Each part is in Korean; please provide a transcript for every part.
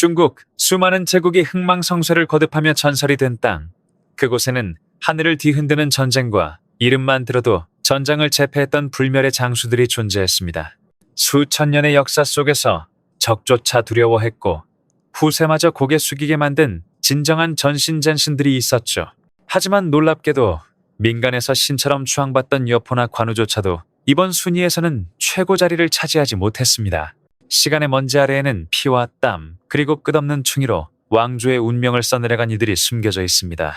중국 수많은 제국이 흥망성쇠를 거듭하며 전설이 된 땅. 그곳에는 하늘을 뒤흔드는 전쟁과 이름만 들어도 전장을 제패했던 불멸의 장수들이 존재했습니다. 수천 년의 역사 속에서 적조차 두려워했고 후세마저 고개 숙이게 만든 진정한 전신전신들이 있었죠. 하지만 놀랍게도 민간에서 신처럼 추앙받던 여포나 관우조차도 이번 순위에서는 최고 자리를 차지하지 못했습니다. 시간의 먼지 아래에는 피와 땀 그리고 끝없는 충의로 왕조의 운명을 써내려간 이들이 숨겨져 있습니다.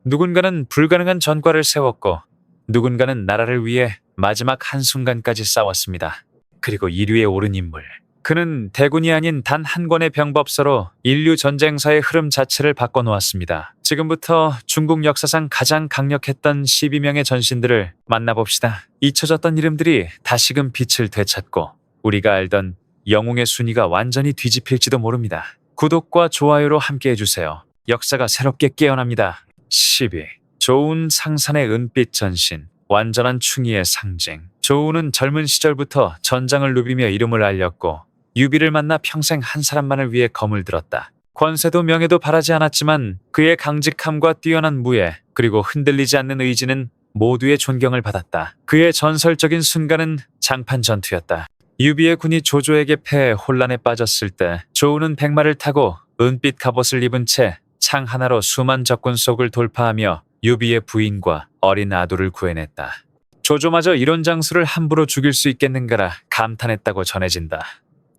누군가는 불가능한 전과를 세웠고 누군가는 나라를 위해 마지막 한순간까지 싸웠습니다. 그리고 1위에 오른 인물. 그는 대군이 아닌 단 한 권의 병법서로 인류 전쟁사의 흐름 자체를 바꿔놓았습니다. 지금부터 중국 역사상 가장 강력했던 12명의 전신들을 만나봅시다. 잊혀졌던 이름들이 다시금 빛을 되찾고 우리가 알던 영웅의 순위가 완전히 뒤집힐지도 모릅니다. 구독과 좋아요로 함께해주세요. 역사가 새롭게 깨어납니다. 10위. 조운 상산의 은빛 전신, 완전한 충의의 상징. 조운은 젊은 시절부터 전장을 누비며 이름을 알렸고 유비를 만나 평생 한 사람만을 위해 검을 들었다. 권세도 명예도 바라지 않았지만 그의 강직함과 뛰어난 무예 그리고 흔들리지 않는 의지는 모두의 존경을 받았다. 그의 전설적인 순간은 장판 전투였다. 유비의 군이 조조에게 패해 혼란에 빠졌을 때 조운은 백마를 타고 은빛 갑옷을 입은 채 창 하나로 수만 적군 속을 돌파하며 유비의 부인과 어린 아두를 구해냈다. 조조마저 이런 장수를 함부로 죽일 수 있겠는가라 감탄했다고 전해진다.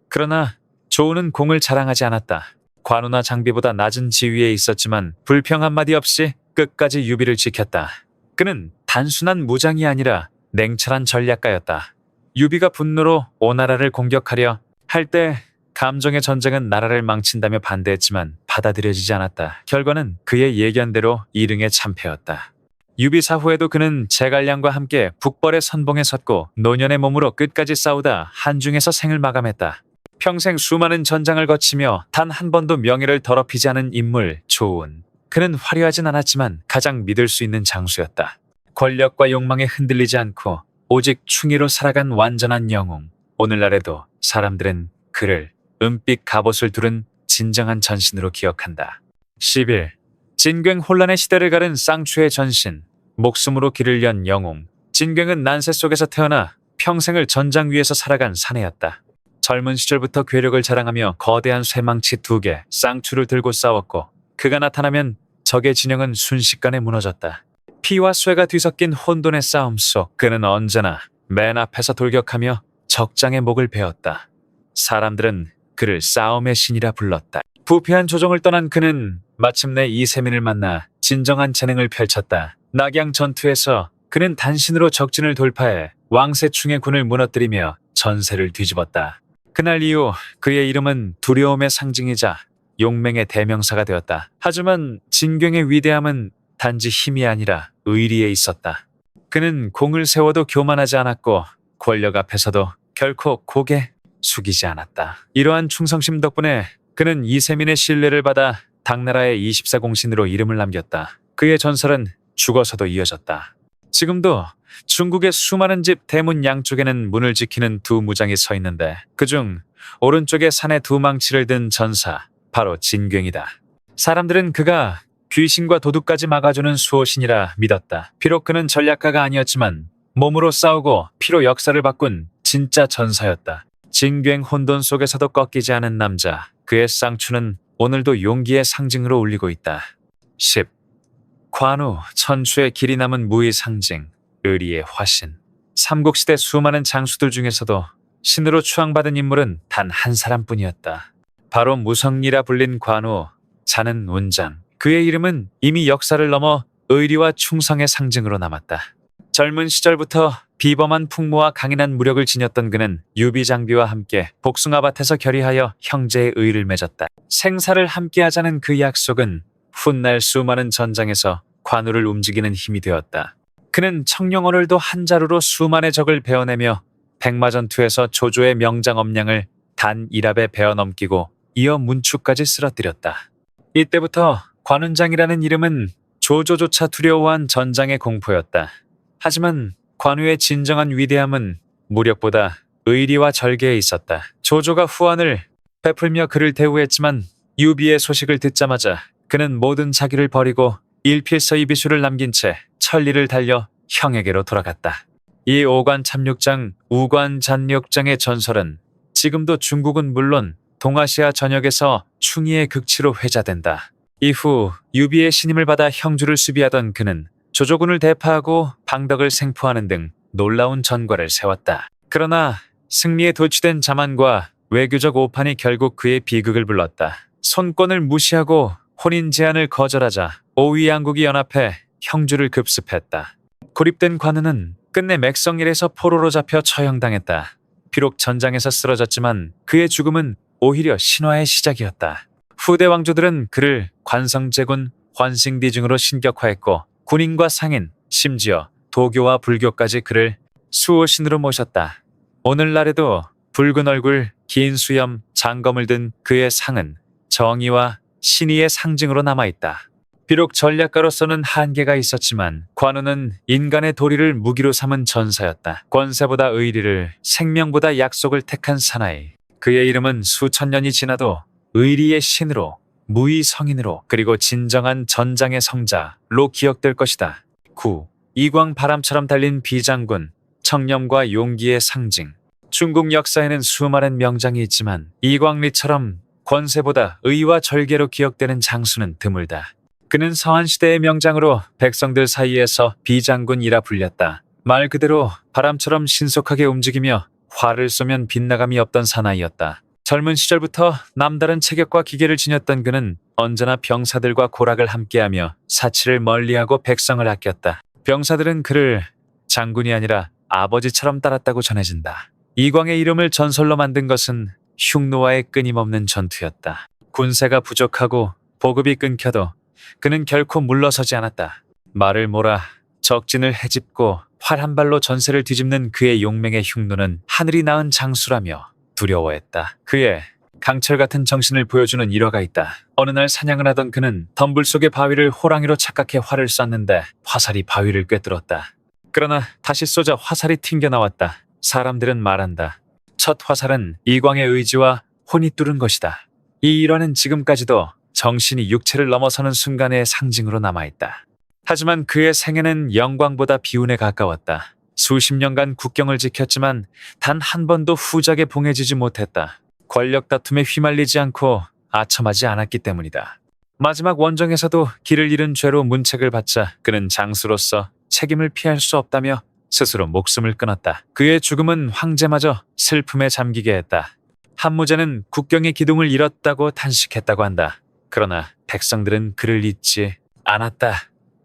그러나 조운은 공을 자랑하지 않았다. 관우나 장비보다 낮은 지위에 있었지만 불평 한마디 없이 끝까지 유비를 지켰다. 그는 단순한 무장이 아니라 냉철한 전략가였다. 유비가 분노로 오나라를 공격하려 할 때 감정의 전쟁은 나라를 망친다며 반대했지만 받아들여지지 않았다. 결과는 그의 예견대로 이릉의 참패였다. 유비 사후에도 그는 제갈량과 함께 북벌의 선봉에 섰고 노년의 몸으로 끝까지 싸우다 한중에서 생을 마감했다. 평생 수많은 전장을 거치며 단 한 번도 명예를 더럽히지 않은 인물 조운. 그는 화려하진 않았지만 가장 믿을 수 있는 장수였다. 권력과 욕망에 흔들리지 않고 오직 충의로 살아간 완전한 영웅. 오늘날에도 사람들은 그를 은빛 갑옷을 두른 진정한 전신으로 기억한다. 11. 진괭 혼란의 시대를 가른 쌍추의 전신. 목숨으로 길을 연 영웅. 진괭은 난세 속에서 태어나 평생을 전장 위에서 살아간 사내였다. 젊은 시절부터 괴력을 자랑하며 거대한 쇠망치 2개, 쌍추를 들고 싸웠고 그가 나타나면 적의 진영은 순식간에 무너졌다. 피와 쇠가 뒤섞인 혼돈의 싸움 속 그는 언제나 맨 앞에서 돌격하며 적장의 목을 베었다. 사람들은 그를 싸움의 신이라 불렀다. 부패한 조정을 떠난 그는 마침내 이세민을 만나 진정한 재능을 펼쳤다. 낙양 전투에서 그는 단신으로 적진을 돌파해 왕세충의 군을 무너뜨리며 전세를 뒤집었다. 그날 이후 그의 이름은 두려움의 상징이자 용맹의 대명사가 되었다. 하지만 진괭의 위대함은 단지 힘이 아니라 의리에 있었다. 그는 공을 세워도 교만하지 않았고 권력 앞에서도 결코 고개 숙이지 않았다. 이러한 충성심 덕분에 그는 이세민의 신뢰를 받아 당나라의 24공신으로 이름을 남겼다. 그의 전설은 죽어서도 이어졌다. 지금도 중국의 수많은 집 대문 양쪽에는 문을 지키는 두 무장이 서 있는데 그중 오른쪽에 산에 두 망치를 든 전사, 바로 진괭이다. 사람들은 그가 귀신과 도둑까지 막아주는 수호신이라 믿었다. 비록 그는 전략가가 아니었지만 몸으로 싸우고 피로 역사를 바꾼 진짜 전사였다. 진괭 혼돈 속에서도 꺾이지 않은 남자. 그의 쌍추는 오늘도 용기의 상징으로 울리고 있다. 10. 관우, 천추의 길이 남은 무의 상징, 의리의 화신. 삼국시대 수많은 장수들 중에서도 신으로 추앙받은 인물은 단 한 사람뿐이었다. 바로 무성리라 불린 관우, 자는 운장. 그의 이름은 이미 역사를 넘어 의리와 충성의 상징으로 남았다. 젊은 시절부터 비범한 풍모와 강인한 무력을 지녔던 그는 유비 장비와 함께 복숭아밭에서 결의하여 형제의 의를 맺었다. 생사를 함께하자는 그 약속은 훗날 수많은 전장에서 관우를 움직이는 힘이 되었다. 그는 청룡오늘도 한 자루로 수만의 적을 베어내며 백마전투에서 조조의 명장엄량을 단 1합에 베어 넘기고 이어 문추까지 쓰러뜨렸다. 이때부터 관운장이라는 이름은 조조조차 두려워한 전장의 공포였다. 하지만 관우의 진정한 위대함은 무력보다 의리와 절개에 있었다. 조조가 후한을 베풀며 그를 대우했지만 유비의 소식을 듣자마자 그는 모든 자기를 버리고 일필서이비수를 남긴 채 천리를 달려 형에게로 돌아갔다. 이 오관 참육장, 우관 잔육장의 전설은 지금도 중국은 물론 동아시아 전역에서 충의의 극치로 회자된다. 이후 유비의 신임을 받아 형주를 수비하던 그는 조조군을 대파하고 방덕을 생포하는 등 놀라운 전과를 세웠다. 그러나 승리에 도취된 자만과 외교적 오판이 결국 그의 비극을 불렀다. 손권을 무시하고 혼인 제안을 거절하자 오위양국이 연합해 형주를 급습했다. 고립된 관우는 끝내 맥성일에서 포로로 잡혀 처형당했다. 비록 전장에서 쓰러졌지만 그의 죽음은 오히려 신화의 시작이었다. 후대 왕조들은 그를 관성제군 환승디중으로 신격화했고 군인과 상인, 심지어 도교와 불교까지 그를 수호신으로 모셨다. 오늘날에도 붉은 얼굴, 긴 수염, 장검을 든 그의 상은 정의와 신의의 상징으로 남아있다. 비록 전략가로서는 한계가 있었지만 관우는 인간의 도리를 무기로 삼은 전사였다. 권세보다 의리를, 생명보다 약속을 택한 사나이. 그의 이름은 수천 년이 지나도 의리의 신으로, 무의 성인으로, 그리고 진정한 전장의 성자로 기억될 것이다. 9. 이광 바람처럼 달린 비장군, 청렴과 용기의 상징. 중국 역사에는 수많은 명장이 있지만 이광리처럼 권세보다 의와 절개로 기억되는 장수는 드물다. 그는 서한시대의 명장으로 백성들 사이에서 비장군이라 불렸다. 말 그대로 바람처럼 신속하게 움직이며 활을 쏘면 빗나감이 없던 사나이였다. 젊은 시절부터 남다른 체격과 기계를 지녔던 그는 언제나 병사들과 고락을 함께하며 사치를 멀리하고 백성을 아꼈다. 병사들은 그를 장군이 아니라 아버지처럼 따랐다고 전해진다. 이광의 이름을 전설로 만든 것은 흉노와의 끊임없는 전투였다. 군세가 부족하고 보급이 끊겨도 그는 결코 물러서지 않았다. 말을 몰아 적진을 헤집고 활 한 발로 전세를 뒤집는 그의 용맹의 흉노는 하늘이 낳은 장수라며 두려워했다. 그의 강철 같은 정신을 보여주는 일화가 있다. 어느 날 사냥을 하던 그는 덤불 속의 바위를 호랑이로 착각해 활을 쐈는데 화살이 바위를 꿰뚫었다. 그러나 다시 쏘자 화살이 튕겨나왔다. 사람들은 말한다. 첫 화살은 이광의 의지와 혼이 뚫은 것이다. 이 일화는 지금까지도 정신이 육체를 넘어서는 순간의 상징으로 남아있다. 하지만 그의 생애는 영광보다 비운에 가까웠다. 수십 년간 국경을 지켰지만 단 한 번도 후적에 봉해지지 못했다. 권력 다툼에 휘말리지 않고 아첨하지 않았기 때문이다. 마지막 원정에서도 길을 잃은 죄로 문책을 받자 그는 장수로서 책임을 피할 수 없다며 스스로 목숨을 끊었다. 그의 죽음은 황제마저 슬픔에 잠기게 했다. 한무제는 국경의 기둥을 잃었다고 탄식했다고 한다. 그러나 백성들은 그를 잊지 않았다.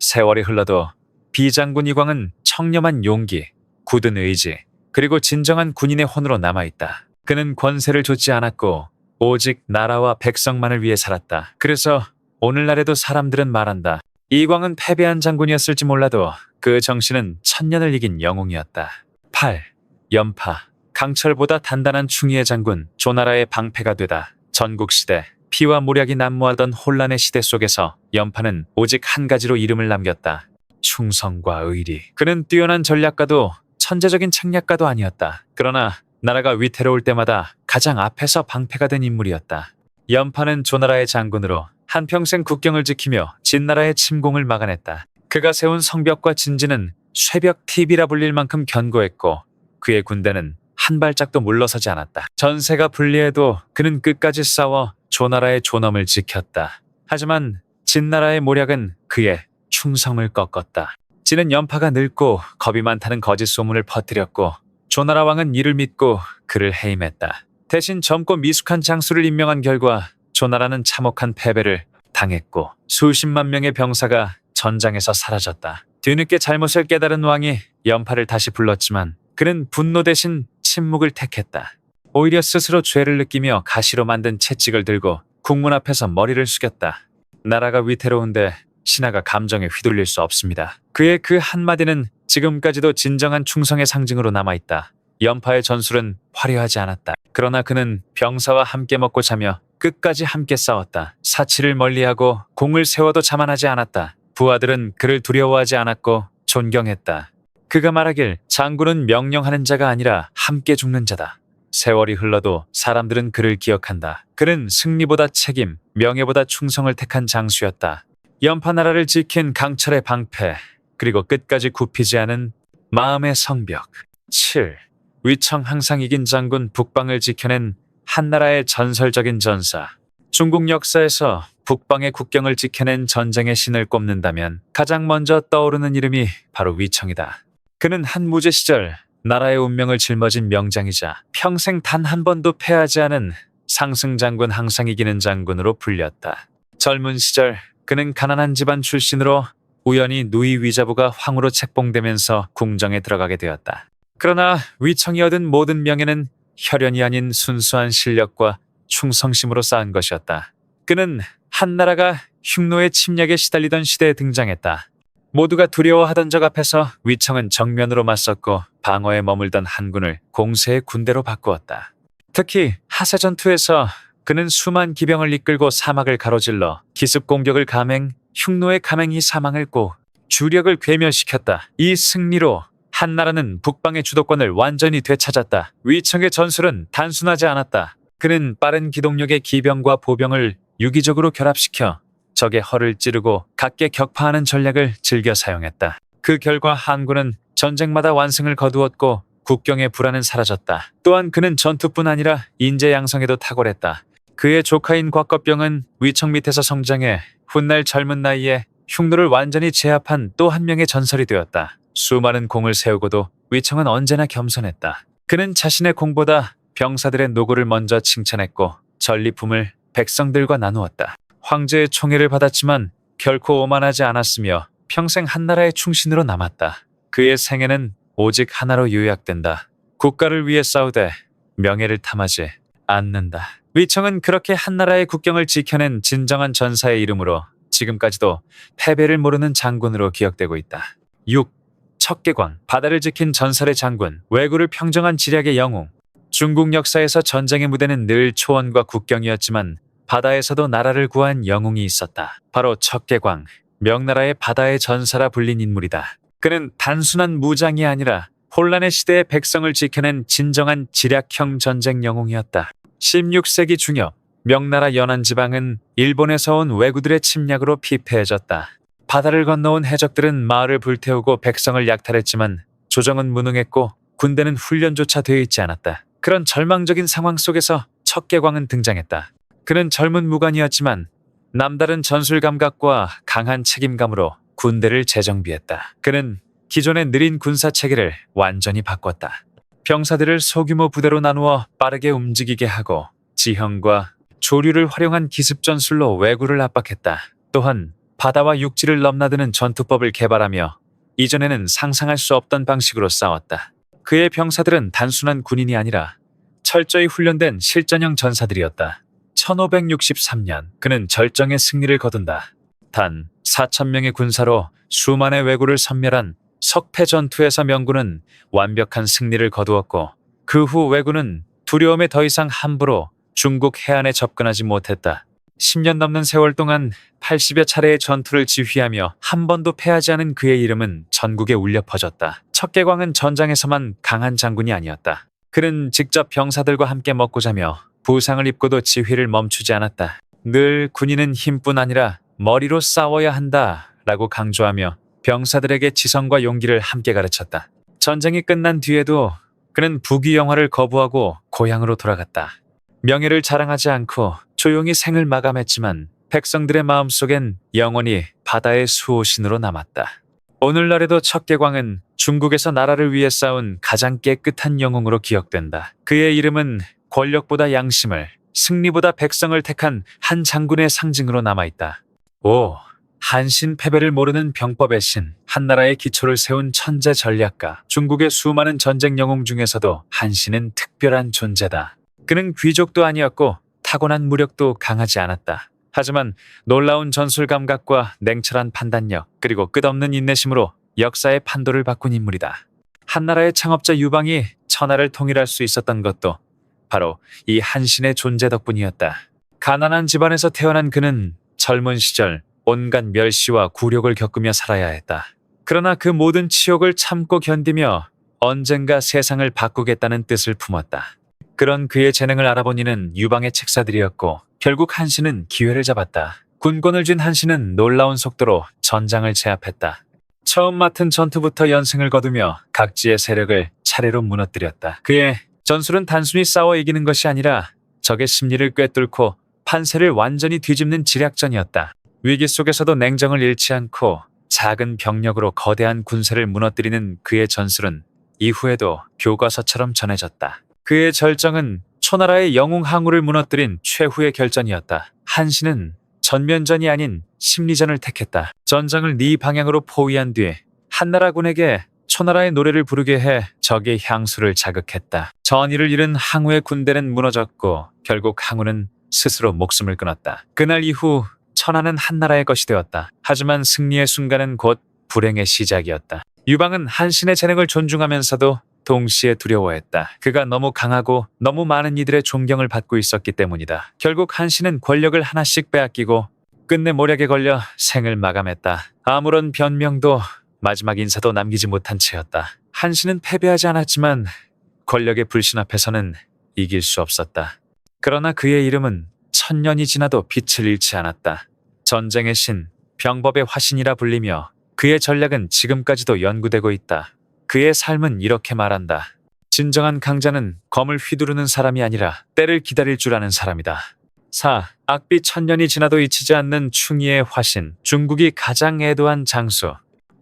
세월이 흘러도 비장군 이광은 청렴한 용기, 굳은 의지, 그리고 진정한 군인의 혼으로 남아있다. 그는 권세를 좇지 않았고 오직 나라와 백성만을 위해 살았다. 그래서 오늘날에도 사람들은 말한다. 이광은 패배한 장군이었을지 몰라도 그 정신은 천년을 이긴 영웅이었다. 8. 연파. 강철보다 단단한 충의의 장군, 조나라의 방패가 되다. 전국시대, 피와 모략이 난무하던 혼란의 시대 속에서 연파는 오직 한 가지로 이름을 남겼다. 충성과 의리. 그는 뛰어난 전략가도 천재적인 책략가도 아니었다. 그러나 나라가 위태로울 때마다 가장 앞에서 방패가 된 인물이었다. 연파는 조나라의 장군으로 한평생 국경을 지키며 진나라의 침공을 막아냈다. 그가 세운 성벽과 진지는 쇠벽 TV라 불릴 만큼 견고했고 그의 군대는 한 발짝도 물러서지 않았다. 전세가 불리해도 그는 끝까지 싸워 조나라의 존엄을 지켰다. 하지만 진나라의 모략은 그의 충성을 꺾었다. 진은 연파가 늙고 겁이 많다는 거짓 소문을 퍼뜨렸고 조나라 왕은 이를 믿고 그를 해임했다. 대신 젊고 미숙한 장수를 임명한 결과 조나라는 참혹한 패배를 당했고 수십만 명의 병사가 전장에서 사라졌다. 뒤늦게 잘못을 깨달은 왕이 연파를 다시 불렀지만 그는 분노 대신 침묵을 택했다. 오히려 스스로 죄를 느끼며 가시로 만든 채찍을 들고 국문 앞에서 머리를 숙였다. 나라가 위태로운데 신하가 감정에 휘둘릴 수 없습니다. 그의 그 한마디는 지금까지도 진정한 충성의 상징으로 남아있다. 연파의 전술은 화려하지 않았다. 그러나 그는 병사와 함께 먹고 자며 끝까지 함께 싸웠다. 사치를 멀리하고 공을 세워도 자만하지 않았다. 부하들은 그를 두려워하지 않았고 존경했다. 그가 말하길 장군은 명령하는 자가 아니라 함께 죽는 자다. 세월이 흘러도 사람들은 그를 기억한다. 그는 승리보다 책임, 명예보다 충성을 택한 장수였다. 연파나라를 지킨 강철의 방패, 그리고 끝까지 굽히지 않은 마음의 성벽. 7. 위청 항상 이긴 장군 북방을 지켜낸 한나라의 전설적인 전사. 중국 역사에서 북방의 국경을 지켜낸 전쟁의 신을 꼽는다면 가장 먼저 떠오르는 이름이 바로 위청이다. 그는 한무제 시절 나라의 운명을 짊어진 명장이자 평생 단 한 번도 패하지 않은 상승장군, 항상 이기는 장군으로 불렸다. 젊은 시절 그는 가난한 집안 출신으로 우연히 누이 위자부가 황후로 책봉되면서 궁정에 들어가게 되었다. 그러나 위청이 얻은 모든 명예는 혈연이 아닌 순수한 실력과 충성심으로 쌓은 것이었다. 그는 한나라가 흉노의 침략에 시달리던 시대에 등장했다. 모두가 두려워하던 적 앞에서 위청은 정면으로 맞섰고 방어에 머물던 한군을 공세의 군대로 바꾸었다. 특히 하세 전투에서 그는 수만 기병을 이끌고 사막을 가로질러 기습 공격을 감행, 흉노의 감행이 사망을 고 주력을 괴멸시켰다. 이 승리로 한나라는 북방의 주도권을 완전히 되찾았다. 위청의 전술은 단순하지 않았다. 그는 빠른 기동력의 기병과 보병을 유기적으로 결합시켜 적의 허를 찌르고 각계 격파하는 전략을 즐겨 사용했다. 그 결과 한군은 전쟁마다 완승을 거두었고 국경의 불안은 사라졌다. 또한 그는 전투뿐 아니라 인재 양성에도 탁월했다. 그의 조카인 곽거병은 위청 밑에서 성장해 훗날 젊은 나이에 흉노를 완전히 제압한 또 한 명의 전설이 되었다. 수많은 공을 세우고도 위청은 언제나 겸손했다. 그는 자신의 공보다 병사들의 노고를 먼저 칭찬했고 전리품을 백성들과 나누었다. 황제의 총애를 받았지만 결코 오만하지 않았으며 평생 한나라의 충신으로 남았다. 그의 생애는 오직 하나로 요약된다. 국가를 위해 싸우되 명예를 탐하지 않는다. 위청은 그렇게 한나라의 국경을 지켜낸 진정한 전사의 이름으로 지금까지도 패배를 모르는 장군으로 기억되고 있다. 6. 척계광, 바다를 지킨 전설의 장군, 왜구를 평정한 지략의 영웅. 중국 역사에서 전쟁의 무대는 늘 초원과 국경이었지만 바다에서도 나라를 구한 영웅이 있었다. 바로 척계광, 명나라의 바다의 전사라 불린 인물이다. 그는 단순한 무장이 아니라 혼란의 시대의 백성을 지켜낸 진정한 지략형 전쟁 영웅이었다. 16세기 중엽, 명나라 연안 지방은 일본에서 온 왜구들의 침략으로 피폐해졌다. 바다를 건너온 해적들은 마을을 불태우고 백성을 약탈했지만 조정은 무능했고 군대는 훈련조차 되어 있지 않았다. 그런 절망적인 상황 속에서 척계광은 등장했다. 그는 젊은 무관이었지만 남다른 전술 감각과 강한 책임감으로 군대를 재정비했다. 그는 기존의 느린 군사 체계를 완전히 바꿨다. 병사들을 소규모 부대로 나누어 빠르게 움직이게 하고 지형과 조류를 활용한 기습 전술로 왜구를 압박했다. 또한 바다와 육지를 넘나드는 전투법을 개발하며 이전에는 상상할 수 없던 방식으로 싸웠다. 그의 병사들은 단순한 군인이 아니라 철저히 훈련된 실전형 전사들이었다. 1563년 그는 절정의 승리를 거둔다. 단 4,000명의 군사로 수만의 왜구를 섬멸한 석패 전투에서 명군은 완벽한 승리를 거두었고 그 후 왜구는 두려움에 더 이상 함부로 중국 해안에 접근하지 못했다. 10년 넘는 세월 동안 80여 차례의 전투를 지휘하며 한 번도 패하지 않은 그의 이름은 전국에 울려 퍼졌다. 척계광은 전장에서만 강한 장군이 아니었다. 그는 직접 병사들과 함께 먹고 자며 부상을 입고도 지휘를 멈추지 않았다. 늘 군인은 힘뿐 아니라 머리로 싸워야 한다 라고 강조하며 병사들에게 지성과 용기를 함께 가르쳤다. 전쟁이 끝난 뒤에도 그는 부귀영화를 거부하고 고향으로 돌아갔다. 명예를 자랑하지 않고 조용히 생을 마감했지만 백성들의 마음속엔 영원히 바다의 수호신으로 남았다. 오늘날에도 척계광은 중국에서 나라를 위해 싸운 가장 깨끗한 영웅으로 기억된다. 그의 이름은 권력보다 양심을, 승리보다 백성을 택한 한 장군의 상징으로 남아있다. 5. 한신 패배를 모르는 병법의 신, 한나라의 기초를 세운 천재 전략가. 중국의 수많은 전쟁 영웅 중에서도 한신은 특별한 존재다. 그는 귀족도 아니었고 타고난 무력도 강하지 않았다. 하지만 놀라운 전술 감각과 냉철한 판단력, 그리고 끝없는 인내심으로 역사의 판도를 바꾼 인물이다. 한나라의 창업자 유방이 천하를 통일할 수 있었던 것도 바로 이 한신의 존재 덕분이었다. 가난한 집안에서 태어난 그는 젊은 시절 온갖 멸시와 굴욕을 겪으며 살아야 했다. 그러나 그 모든 치욕을 참고 견디며 언젠가 세상을 바꾸겠다는 뜻을 품었다. 그런 그의 재능을 알아본 이는 유방의 책사들이었고 결국 한신은 기회를 잡았다. 군권을 쥔 한신은 놀라운 속도로 전장을 제압했다. 처음 맡은 전투부터 연승을 거두며 각지의 세력을 차례로 무너뜨렸다. 그의 전술은 단순히 싸워 이기는 것이 아니라 적의 심리를 꿰뚫고 판세를 완전히 뒤집는 지략전이었다. 위기 속에서도 냉정을 잃지 않고 작은 병력으로 거대한 군세를 무너뜨리는 그의 전술은 이후에도 교과서처럼 전해졌다. 그의 절정은 초나라의 영웅 항우를 무너뜨린 최후의 결전이었다. 한신은 전면전이 아닌 심리전을 택했다. 전장을 네 방향으로 포위한 뒤 한나라군에게 초나라의 노래를 부르게 해 적의 향수를 자극했다. 전의를 잃은 항우의 군대는 무너졌고 결국 항우는 스스로 목숨을 끊었다. 그날 이후 천하는 한나라의 것이 되었다. 하지만 승리의 순간은 곧 불행의 시작이었다. 유방은 한신의 재능을 존중하면서도 동시에 두려워했다. 그가 너무 강하고 너무 많은 이들의 존경을 받고 있었기 때문이다. 결국 한신은 권력을 하나씩 빼앗기고 끝내 모략에 걸려 생을 마감했다. 아무런 변명도 마지막 인사도 남기지 못한 채였다. 한신은 패배하지 않았지만 권력의 불신 앞에서는 이길 수 없었다. 그러나 그의 이름은 천년이 지나도 빛을 잃지 않았다. 전쟁의 신, 병법의 화신이라 불리며 그의 전략은 지금까지도 연구되고 있다. 그의 삶은 이렇게 말한다. 진정한 강자는 검을 휘두르는 사람이 아니라 때를 기다릴 줄 아는 사람이다. 4. 악비 천년이 지나도 잊히지 않는 충의의 화신, 중국이 가장 애도한 장수.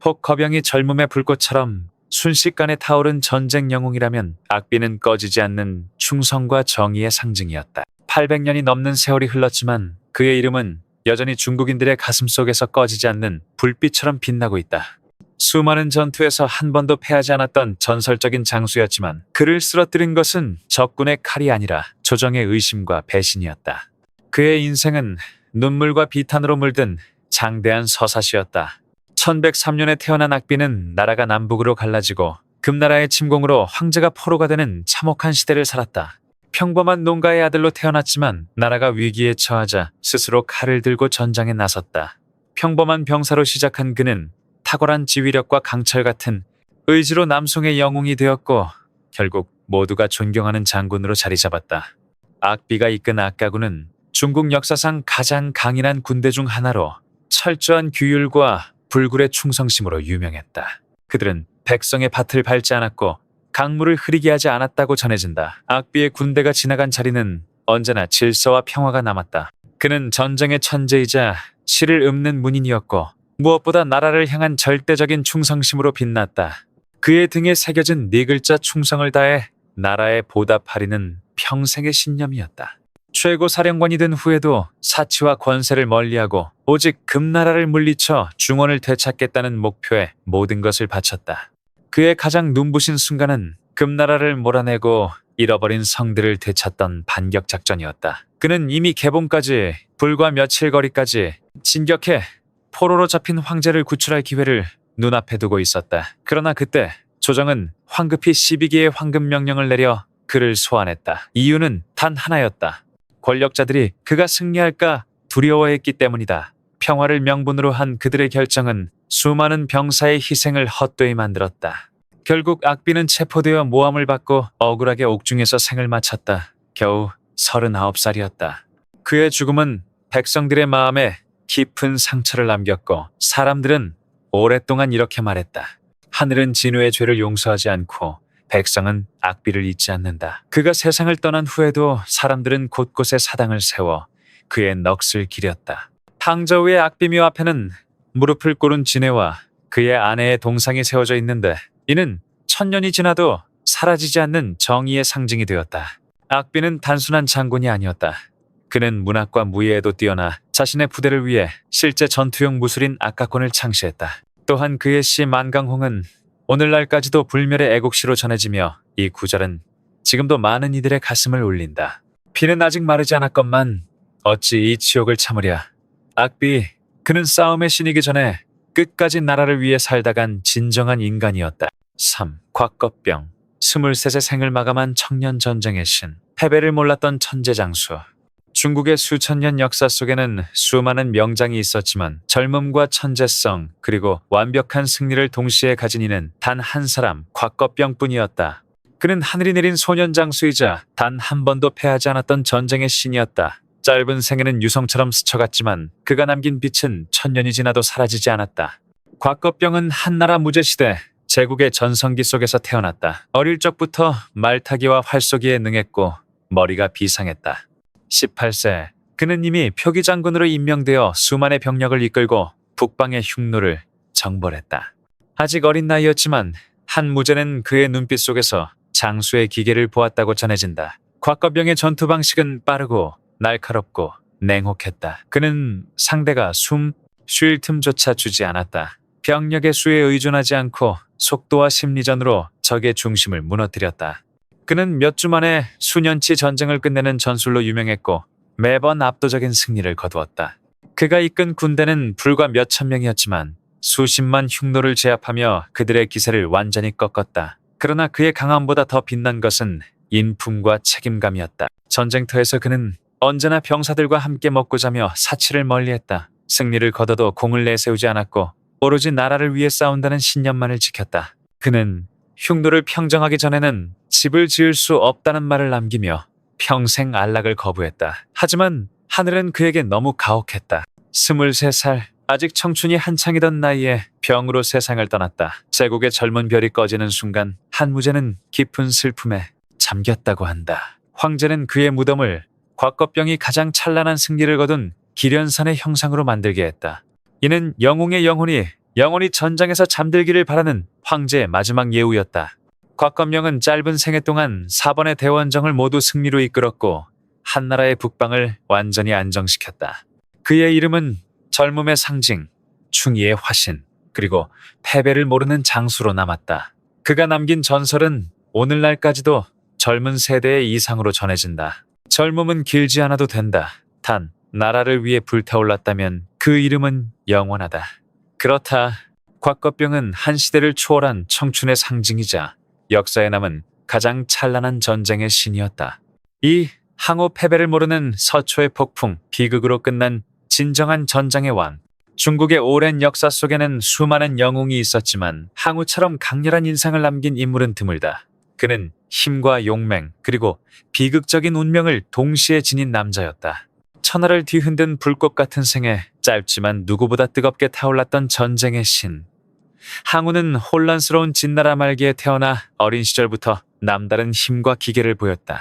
혹 거병이 젊음의 불꽃처럼 순식간에 타오른 전쟁 영웅이라면 악비는 꺼지지 않는 충성과 정의의 상징이었다. 800년이 넘는 세월이 흘렀지만 그의 이름은 여전히 중국인들의 가슴속에서 꺼지지 않는 불빛처럼 빛나고 있다. 수많은 전투에서 한 번도 패하지 않았던 전설적인 장수였지만 그를 쓰러뜨린 것은 적군의 칼이 아니라 조정의 의심과 배신이었다. 그의 인생은 눈물과 비탄으로 물든 장대한 서사시였다. 1103년에 태어난 악비는 나라가 남북으로 갈라지고 금나라의 침공으로 황제가 포로가 되는 참혹한 시대를 살았다. 평범한 농가의 아들로 태어났지만 나라가 위기에 처하자 스스로 칼을 들고 전장에 나섰다. 평범한 병사로 시작한 그는 탁월한 지휘력과 강철 같은 의지로 남송의 영웅이 되었고 결국 모두가 존경하는 장군으로 자리 잡았다. 악비가 이끈 악가군은 중국 역사상 가장 강인한 군대 중 하나로 철저한 규율과 불굴의 충성심으로 유명했다. 그들은 백성의 밭을 밟지 않았고 강물을 흐리게 하지 않았다고 전해진다. 악비의 군대가 지나간 자리는 언제나 질서와 평화가 남았다. 그는 전쟁의 천재이자 시를 읊는 문인이었고 무엇보다 나라를 향한 절대적인 충성심으로 빛났다. 그의 등에 새겨진 네 글자 충성을 다해 나라에 보답하리는 평생의 신념이었다. 최고 사령관이 된 후에도 사치와 권세를 멀리하고 오직 금나라를 물리쳐 중원을 되찾겠다는 목표에 모든 것을 바쳤다. 그의 가장 눈부신 순간은 금나라를 몰아내고 잃어버린 성들을 되찾던 반격 작전이었다. 그는 이미 개봉까지 불과 며칠 거리까지 진격해 포로로 잡힌 황제를 구출할 기회를 눈앞에 두고 있었다. 그러나 그때 조정은 황급히 12기의 황금 명령을 내려 그를 소환했다. 이유는 단 하나였다. 권력자들이 그가 승리할까 두려워했기 때문이다. 평화를 명분으로 한 그들의 결정은 수많은 병사의 희생을 헛되이 만들었다. 결국 악비는 체포되어 모함을 받고 억울하게 옥중에서 생을 마쳤다. 겨우 39살이었다. 그의 죽음은 백성들의 마음에 깊은 상처를 남겼고 사람들은 오랫동안 이렇게 말했다. 하늘은 진우의 죄를 용서하지 않고 백성은 악비를 잊지 않는다. 그가 세상을 떠난 후에도 사람들은 곳곳에 사당을 세워 그의 넋을 기렸다. 탕저우의 악비묘 앞에는 무릎을 꿇은 진해와 그의 아내의 동상이 세워져 있는데 이는 천년이 지나도 사라지지 않는 정의의 상징이 되었다. 악비는 단순한 장군이 아니었다. 그는 문학과 무예에도 뛰어나 자신의 부대를 위해 실제 전투용 무술인 악가권을 창시했다. 또한 그의 시 만강홍은 오늘날까지도 불멸의 애국시로 전해지며 이 구절은 지금도 많은 이들의 가슴을 울린다. 피는 아직 마르지 않았건만 어찌 이 치욕을 참으랴. 악비, 그는 싸움의 신이기 전에 끝까지 나라를 위해 살다간 진정한 인간이었다. 3. 곽겁병. 23세 생을 마감한 청년 전쟁의 신. 패배를 몰랐던 천재장수. 중국의 수천 년 역사 속에는 수많은 명장이 있었지만 젊음과 천재성 그리고 완벽한 승리를 동시에 가진 이는 단 한 사람 곽겁병뿐이었다. 그는 하늘이 내린 소년 장수이자 단 한 번도 패하지 않았던 전쟁의 신이었다. 짧은 생애는 유성처럼 스쳐갔지만 그가 남긴 빛은 천년이 지나도 사라지지 않았다. 곽거병은 한나라 무제시대 제국의 전성기 속에서 태어났다. 어릴 적부터 말타기와 활쏘기에 능했고 머리가 비상했다. 18세 그는 이미 표기장군으로 임명되어 수만의 병력을 이끌고 북방의 흉노를 정벌했다. 아직 어린 나이였지만 한 무제는 그의 눈빛 속에서 장수의 기계를 보았다고 전해진다. 곽거병의 전투 방식은 빠르고 날카롭고 냉혹했다. 그는 상대가 숨 쉴 틈조차 주지 않았다. 병력의 수에 의존하지 않고 속도와 심리전으로 적의 중심을 무너뜨렸다. 그는 몇 주 만에 수년치 전쟁을 끝내는 전술로 유명했고 매번 압도적인 승리를 거두었다. 그가 이끈 군대는 불과 몇천 명이었지만 수십만 흉노를 제압하며 그들의 기세를 완전히 꺾었다. 그러나 그의 강함보다 더 빛난 것은 인품과 책임감이었다. 전쟁터에서 그는 언제나 병사들과 함께 먹고 자며 사치를 멀리했다. 승리를 거둬도 공을 내세우지 않았고 오로지 나라를 위해 싸운다는 신념만을 지켰다. 그는 흉노를 평정하기 전에는 집을 지을 수 없다는 말을 남기며 평생 안락을 거부했다. 하지만 하늘은 그에게 너무 가혹했다. 23살, 아직 청춘이 한창이던 나이에 병으로 세상을 떠났다. 제국의 젊은 별이 꺼지는 순간 한무제는 깊은 슬픔에 잠겼다고 한다. 황제는 그의 무덤을 곽거병이 가장 찬란한 승리를 거둔 기련산의 형상으로 만들게 했다. 이는 영웅의 영혼이 영원히 전장에서 잠들기를 바라는 황제의 마지막 예우였다. 곽거명은 짧은 생애 동안 4번의 대원정을 모두 승리로 이끌었고 한나라의 북방을 완전히 안정시켰다. 그의 이름은 젊음의 상징, 충의의 화신, 그리고 패배를 모르는 장수로 남았다. 그가 남긴 전설은 오늘날까지도 젊은 세대의 이상으로 전해진다. 젊음은 길지 않아도 된다. 단, 나라를 위해 불타올랐다면 그 이름은 영원하다. 그렇다. 곽거병은 한 시대를 초월한 청춘의 상징이자 역사에 남은 가장 찬란한 전쟁의 신이었다. 이 항우 패배를 모르는 서초의 폭풍, 비극으로 끝난 진정한 전장의 왕. 중국의 오랜 역사 속에는 수많은 영웅이 있었지만 항우처럼 강렬한 인상을 남긴 인물은 드물다. 그는 힘과 용맹 그리고 비극적인 운명을 동시에 지닌 남자였다. 천하를 뒤흔든 불꽃 같은 생애, 짧지만 누구보다 뜨겁게 타올랐던 전쟁의 신. 항우는 혼란스러운 진나라 말기에 태어나 어린 시절부터 남다른 힘과 기계를 보였다.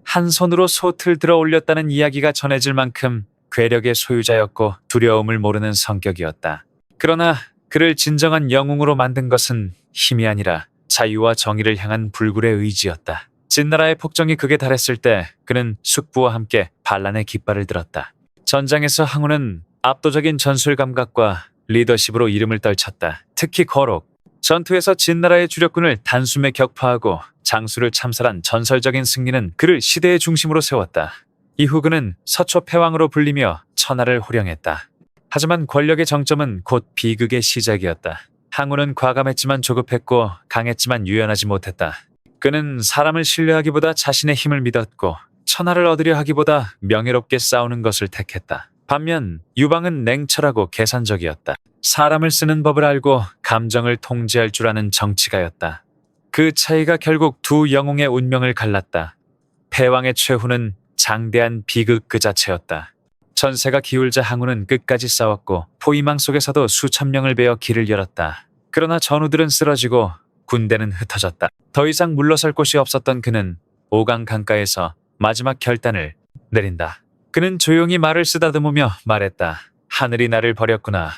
한 손으로 솥을 들어 올렸다는 이야기가 전해질 만큼 괴력의 소유자였고 두려움을 모르는 성격이었다. 그러나 그를 진정한 영웅으로 만든 것은 힘이 아니라 자유와 정의를 향한 불굴의 의지였다. 진나라의 폭정이 극에 달했을 때 그는 숙부와 함께 반란의 깃발을 들었다. 전장에서 항우는 압도적인 전술 감각과 리더십으로 이름을 떨쳤다. 특히 거록, 전투에서 진나라의 주력군을 단숨에 격파하고 장수를 참살한 전설적인 승리는 그를 시대의 중심으로 세웠다. 이후 그는 서초 패왕으로 불리며 천하를 호령했다. 하지만 권력의 정점은 곧 비극의 시작이었다. 항우는 과감했지만 조급했고 강했지만 유연하지 못했다. 그는 사람을 신뢰하기보다 자신의 힘을 믿었고 천하를 얻으려 하기보다 명예롭게 싸우는 것을 택했다. 반면 유방은 냉철하고 계산적이었다. 사람을 쓰는 법을 알고 감정을 통제할 줄 아는 정치가였다. 그 차이가 결국 두 영웅의 운명을 갈랐다. 패왕의 최후는 장대한 비극 그 자체였다. 전세가 기울자 항우는 끝까지 싸웠고 포위망 속에서도 수천 명을 베어 길을 열었다. 그러나 전우들은 쓰러지고 군대는 흩어졌다. 더 이상 물러설 곳이 없었던 그는 오강 강가에서 마지막 결단을 내린다. 그는 조용히 말을 쓰다듬으며 말했다. 하늘이 나를 버렸구나.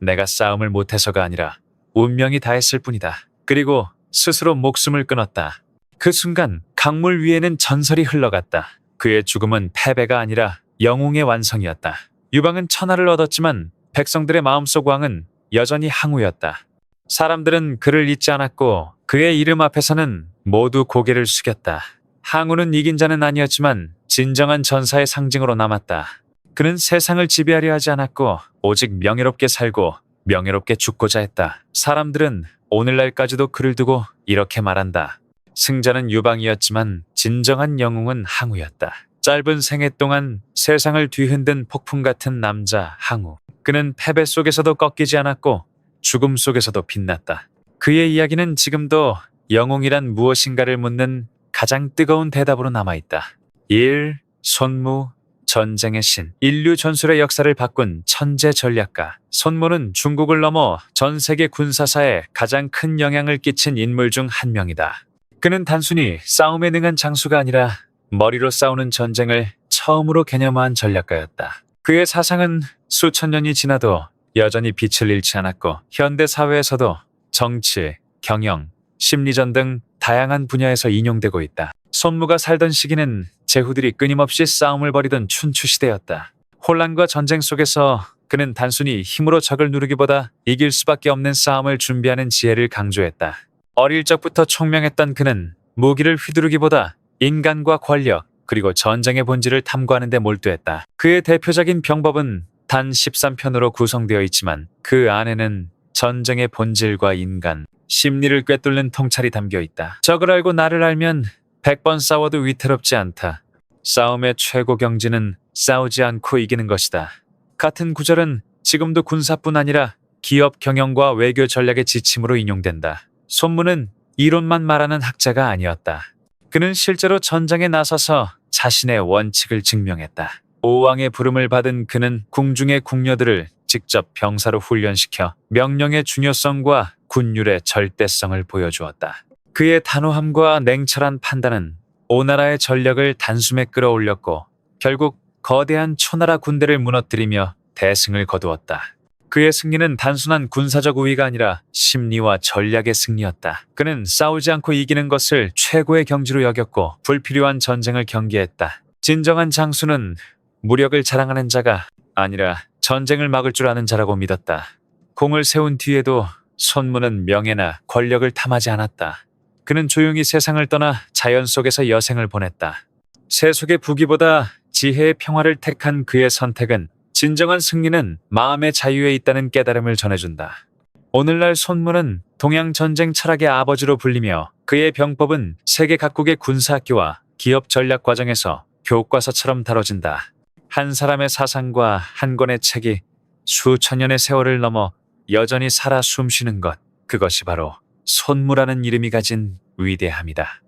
내가 싸움을 못해서가 아니라 운명이 다했을 뿐이다. 그리고 스스로 목숨을 끊었다. 그 순간 강물 위에는 전설이 흘러갔다. 그의 죽음은 패배가 아니라 영웅의 완성이었다. 유방은 천하를 얻었지만 백성들의 마음속 왕은 여전히 항우였다. 사람들은 그를 잊지 않았고 그의 이름 앞에서는 모두 고개를 숙였다. 항우는 이긴 자는 아니었지만 진정한 전사의 상징으로 남았다. 그는 세상을 지배하려 하지 않았고 오직 명예롭게 살고 명예롭게 죽고자 했다. 사람들은 오늘날까지도 그를 두고 이렇게 말한다. 승자는 유방이었지만 진정한 영웅은 항우였다. 짧은 생애 동안 세상을 뒤흔든 폭풍 같은 남자 항우. 그는 패배 속에서도 꺾이지 않았고 죽음 속에서도 빛났다. 그의 이야기는 지금도 영웅이란 무엇인가를 묻는 가장 뜨거운 대답으로 남아있다. 일, 손무, 전쟁의 신, 인류 전술의 역사를 바꾼 천재 전략가. 손무는 중국을 넘어 전 세계 군사사에 가장 큰 영향을 끼친 인물 중 한 명이다. 그는 단순히 싸움에 능한 장수가 아니라 머리로 싸우는 전쟁을 처음으로 개념화한 전략가였다. 그의 사상은 수천 년이 지나도 여전히 빛을 잃지 않았고 현대 사회에서도 정치, 경영, 심리전 등 다양한 분야에서 인용되고 있다. 손무가 살던 시기는 제후들이 끊임없이 싸움을 벌이던 춘추 시대였다. 혼란과 전쟁 속에서 그는 단순히 힘으로 적을 누르기보다 이길 수밖에 없는 싸움을 준비하는 지혜를 강조했다. 어릴 적부터 총명했던 그는 무기를 휘두르기보다 인간과 권력, 그리고 전쟁의 본질을 탐구하는 데 몰두했다. 그의 대표적인 병법은 단 13편으로 구성되어 있지만 그 안에는 전쟁의 본질과 인간, 심리를 꿰뚫는 통찰이 담겨 있다. 적을 알고 나를 알면 100번 싸워도 위태롭지 않다. 싸움의 최고 경지는 싸우지 않고 이기는 것이다. 같은 구절은 지금도 군사뿐 아니라 기업 경영과 외교 전략의 지침으로 인용된다. 손무는 이론만 말하는 학자가 아니었다. 그는 실제로 전장에 나서서 자신의 원칙을 증명했다. 오왕의 부름을 받은 그는 궁중의 궁녀들을 직접 병사로 훈련시켜 명령의 중요성과 군율의 절대성을 보여주었다. 그의 단호함과 냉철한 판단은 오나라의 전력을 단숨에 끌어올렸고 결국 거대한 초나라 군대를 무너뜨리며 대승을 거두었다. 그의 승리는 단순한 군사적 우위가 아니라 심리와 전략의 승리였다. 그는 싸우지 않고 이기는 것을 최고의 경지로 여겼고 불필요한 전쟁을 경계했다. 진정한 장수는 무력을 자랑하는 자가 아니라 전쟁을 막을 줄 아는 자라고 믿었다. 공을 세운 뒤에도 손무는 명예나 권력을 탐하지 않았다. 그는 조용히 세상을 떠나 자연 속에서 여생을 보냈다. 세속의 부귀보다 지혜의 평화를 택한 그의 선택은 진정한 승리는 마음의 자유에 있다는 깨달음을 전해준다. 오늘날 손무는 동양 전쟁 철학의 아버지로 불리며 그의 병법은 세계 각국의 군사학교와 기업 전략 과정에서 교과서처럼 다뤄진다. 한 사람의 사상과 한 권의 책이 수천 년의 세월을 넘어 여전히 살아 숨쉬는 것, 그것이 바로 손무라는 이름이 가진 위대함이다.